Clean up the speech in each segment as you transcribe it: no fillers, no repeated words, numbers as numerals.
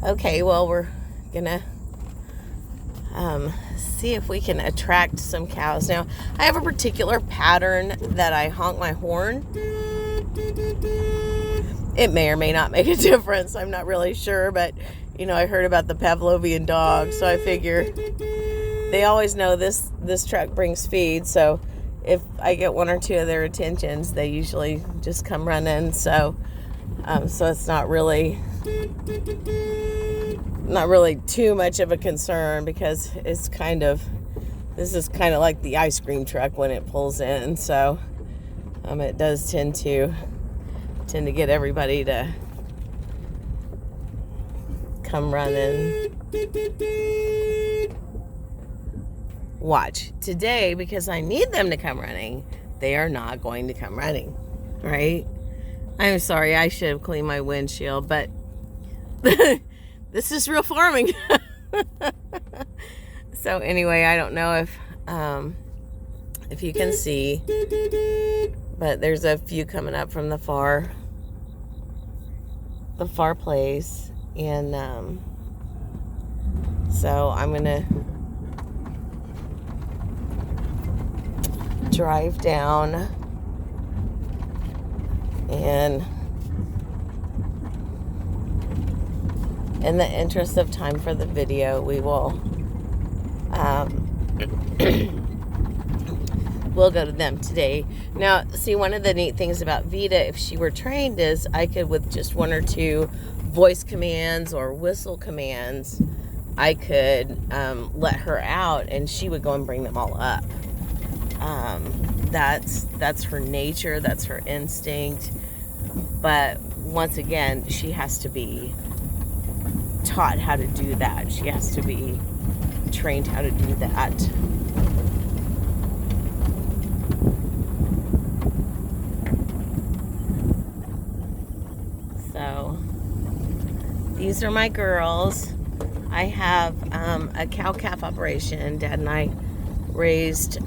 Okay, well, we're gonna see if we can attract some cows. Now, I have a particular pattern that I honk my horn. It may or may not make a difference. I'm not really sure, but I heard about the Pavlovian dog, so I figure they always know this truck brings feed. So if I get one or two of their attentions, they usually just come running. So it's not really too much of a concern, because this is kind of like the ice cream truck when it pulls in. So it does tend to get everybody to come running. Watch today, because I need them to come running. They are not going to come running, right? I'm sorry, I should have cleaned my windshield, but this is real farming. So anyway, I don't know if you can see, but there's a few coming up from the far place, and so I'm gonna drive down, and in the interest of time for the video, we will we'll go to them today. Now, see, one of the neat things about Vita, if she were trained, is I could, with just one or two voice commands or whistle commands, I could let her out, and she would go and bring them all up. That's her nature, that's her instinct. But once again, she has to be taught how to do that. She has to be trained how to do that. So these are my girls. I have a cow-calf operation. Dad and I raised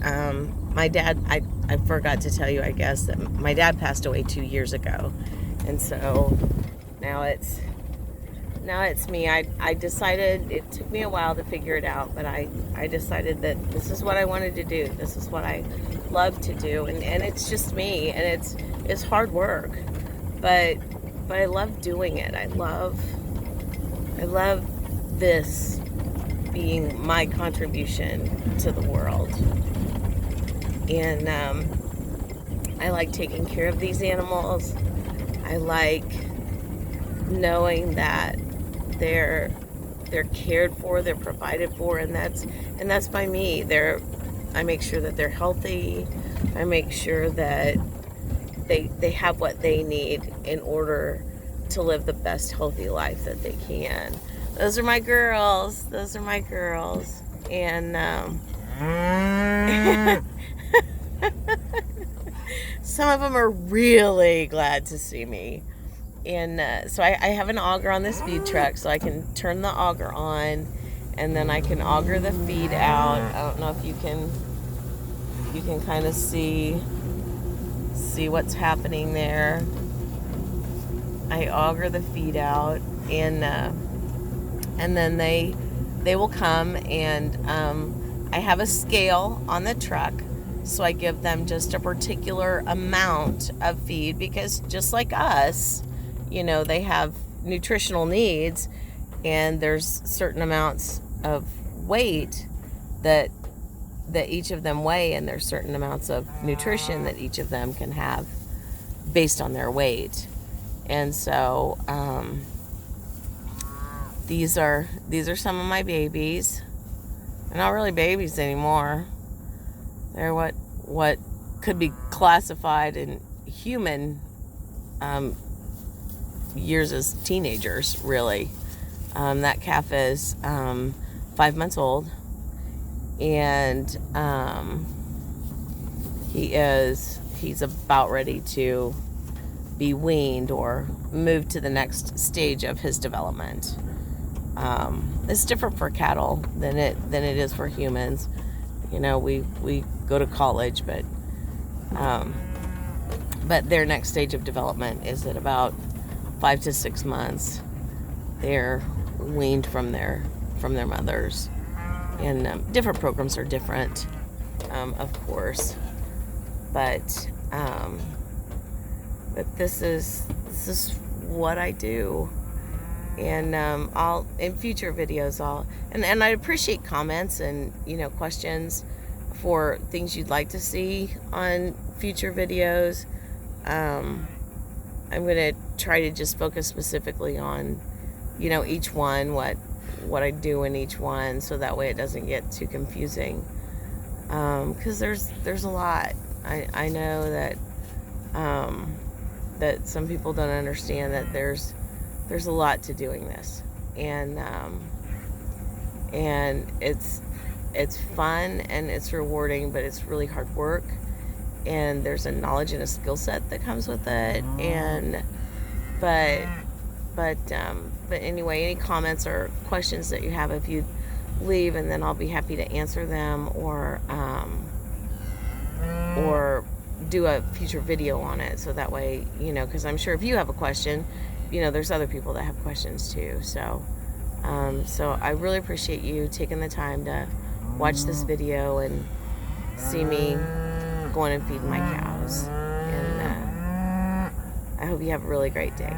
my dad. I forgot to tell you, I guess, that my dad passed away 2 years ago, and so now it's me. I decided, it took me a while to figure it out, but I decided that this is what I wanted to do. This is what I love to do, and it's just me, and it's hard work, but I love doing it. I love this being my contribution to the world. And I like taking care of these animals. I like knowing that they're cared for, they're provided for, and that's by me. I make sure that they're healthy. I make sure that they have what they need in order to live the best healthy life that they can. Those are my girls. And some of them are really glad to see me. And so I have an auger on this feed truck, so I can turn the auger on, and then I can auger the feed out. I don't know if you can kind of see what's happening there. I auger the feed out, and then they will come, and I have a scale on the truck, so I give them just a particular amount of feed, because just like us, they have nutritional needs, and there's certain amounts of weight that each of them weigh, and there's certain amounts of nutrition that each of them can have based on their weight. And so these are some of my babies. They're not really babies anymore. They're what could be classified in human years as teenagers, really. That calf is 5 months old, and he's about ready to be weaned or move to the next stage of his development. It's different for cattle than it is for humans. We go to college, but their next stage of development is at about 5 to 6 months. They're weaned from their mothers. And different programs are different, of course, but this is what I do. And I'll in future videos and I appreciate comments and questions for things you'd like to see on future videos. I'm gonna try to just focus specifically on each one, what I do in each one, so that way it doesn't get too confusing, because there's a lot. I know that that some people don't understand that there's a lot to doing this, and it's fun and it's rewarding, but it's really hard work, and there's a knowledge and a skill set that comes with it. And but anyway, any comments or questions that you have, if you leave, and then I'll be happy to answer them, or do a future video on it, so that way, because I'm sure if you have a question, there's other people that have questions too. So I really appreciate you taking the time to watch this video and see me going and feeding my cows. And I hope you have a really great day.